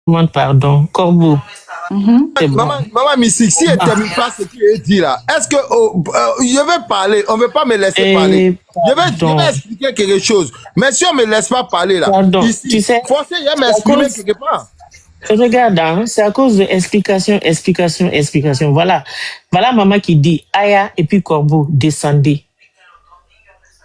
Demande pardon. Corbeau. C'est bon. Maman Mystique, si elle ne termine pas ce qu'il dit là, est-ce que je vais parler, on ne veut pas me laisser parler. Je vais expliquer quelque chose. Mais si on ne me laisse pas parler là, ici, tu sais, forcément, il va m'exprimer quelque part. Regarde, hein, c'est à cause de explication. Voilà. Voilà maman qui dit Aya et puis Corbeau, descendez.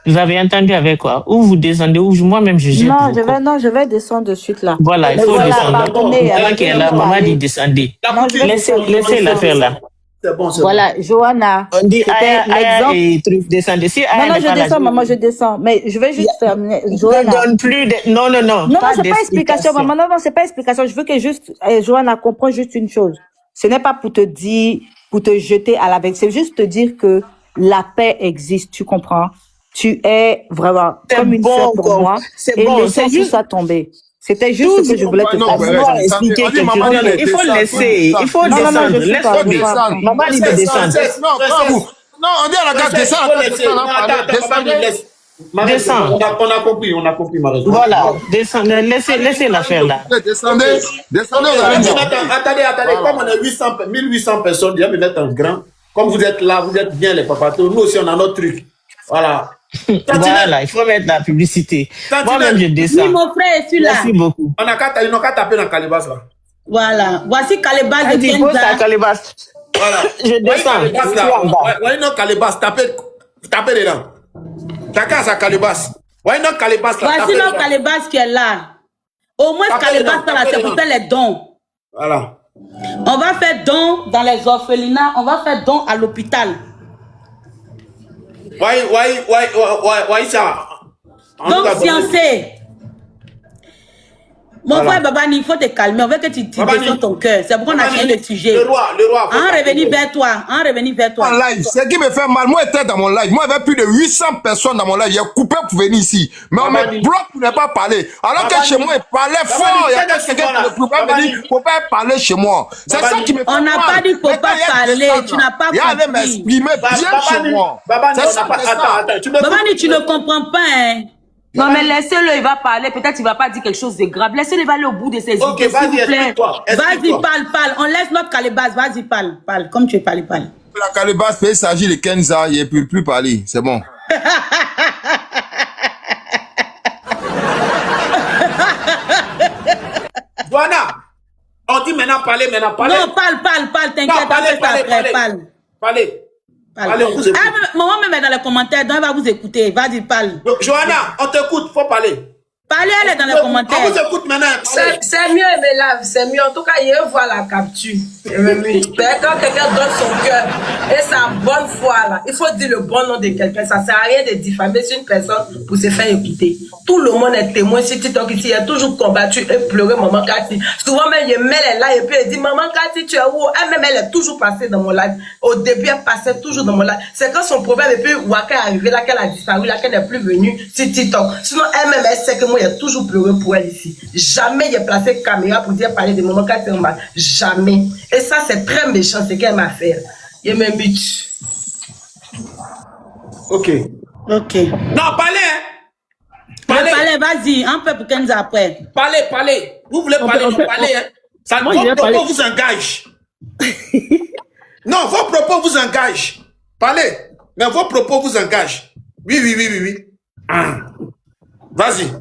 Vous avez entendu avec quoi? Ou vous descendez, ou moi-même je jette. Non, je vais descendre de suite là. Voilà, il faut descendre. Pardonnez, Maman qui est là, maman dit descendez. Laissez l'affaire là. C'est bon. Voilà, Johanna. On dit Aya et truc, descendez. Si non, je descends, maman, je descends. Mais je vais juste terminer. Johanna. Ne donne plus de... Non. Non, c'est pas explication, maman. Non, c'est pas explication. Je veux que juste, Johanna comprenne juste une chose. Ce n'est pas pour te dire, pour te jeter à la veille. C'est juste te dire que la paix existe, tu comprends? Tu es vraiment comme une sœur pour moi. Et laissez tout ça tomber. C'était juste ce que je voulais te faire. Il faut laisser. Il faut descendre. Laisse-moi descendre. Maman dit de descendre. Non, on dit à la gare, descendre. On a compris, ma raison. Voilà, descendez, laissez l'affaire là. Descendez. Attendez, comme on est 1800 personnes, il va me mettre en grand. Comme vous êtes là, vous êtes bien les papatos, nous aussi on a notre truc. Voilà. Voilà, il faut mettre la publicité. Moi-même, je descends. Oui, mon frère, je suis là. Merci beaucoup. On n'a qu'à taper dans Calibas là. Voilà. Voici Calibas de Kenza. Calibas. Voilà. Je descends. Voyez non Calibas, tapez dedans. T'as sa Calibas. Voyez non Calibas là. Voici non Calibas qui est là. Au moins Calibas là, c'est pour faire les dons. Voilà. On va faire dons dans les orphelinats, on va faire dons à l'hôpital. Ouais, ça. Donc, fiancé. Mon frère Babani, il faut te calmer. On veut que tu descends ton cœur. C'est pourquoi on a changé le sujet. Le roi. En revenir vers toi. En live, ce qui me fait mal, moi j'étais dans mon live. Moi j'avais plus de 800 personnes dans mon live. J'ai coupé pour venir ici. Mais on me bloque pour ne pas parler. Alors que chez moi, il parlait fort. Il y a quelqu'un qui ne peut pas me dire, il ne faut pas parler chez moi. C'est ça qui me fait mal. On n'a pas dit qu'il ne faut pas parler. Tu n'as pas compris. Il allait m'exprimer bien chez moi. Babani, tu ne comprends pas, hein. Non, mais laissez-le, il va parler. Peut-être qu'il ne va pas dire quelque chose de grave. Laissez-le, il va aller au bout de ses idées. Ok, vas-y, explique-toi. Vas-y, parle. On laisse notre Calibas. Vas-y, parle. Comme tu es parlé, parle. La Calibas, il s'agit de Kenza. Il ne peut plus parler. C'est bon. Voilà. On dit maintenant parler. Non, parle. T'inquiète, parlez. Maman me met dans les commentaires, donc elle va vous écouter. Vas-y, parle. Donc, Johanna, on t'écoute, faut parler. Parlez, elle est dans les commentaires. On vous écoute maintenant. C'est mieux, Mélave, c'est mieux. En tout cas, il voit la capture. Quand quelqu'un donne son cœur et sa bonne foi, là, il faut dire le bon nom de quelqu'un. Ça ne sert à rien de diffamer sur une personne pour se faire écouter. Tout le monde est témoin sur TikTok ici. Il a toujours combattu et pleuré Maman Cathy. Souvent, même, il met les lives et puis il dit Maman Cathy, tu es où? Elle-même, elle est toujours passée dans mon live. Au début, elle passait toujours dans mon live. C'est quand son problème et puis Waka est arrivé là, qu'elle a disparu, là, qu'elle n'est plus venue sur TikTok. Sinon, elle-même, elle sait que moi, il a toujours pleuré pour elle ici. Jamais il a placé caméra pour dire parler de Maman Cathy en bas. Jamais. Et ça, c'est très méchant, ce qu'elle m'a fait. Il me bute. Ok. Non, parlez, hein. Parlez, vas-y. Un peu pour Kenza après. Parlez. Vous voulez parler, parlez, hein. Ça, vos propos vous engagent. Non, vos propos vous engagent. Parlez. Mais vos propos vous engagent. Oui. Vas-y.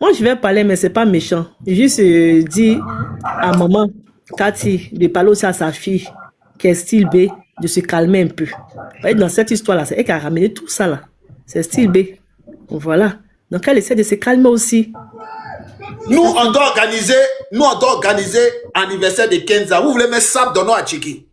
Moi, je vais parler, mais c'est pas méchant. Juste dire à maman Cathy de parler aussi à sa fille, qui est style B, de se calmer un peu. Dans cette histoire-là, c'est elle qui a ramené tout ça là. C'est style B. Voilà. Donc, elle essaie de se calmer aussi. Nous, on doit organiser anniversaire de Kenza. Vous voulez mettre sable dans nos Achiki.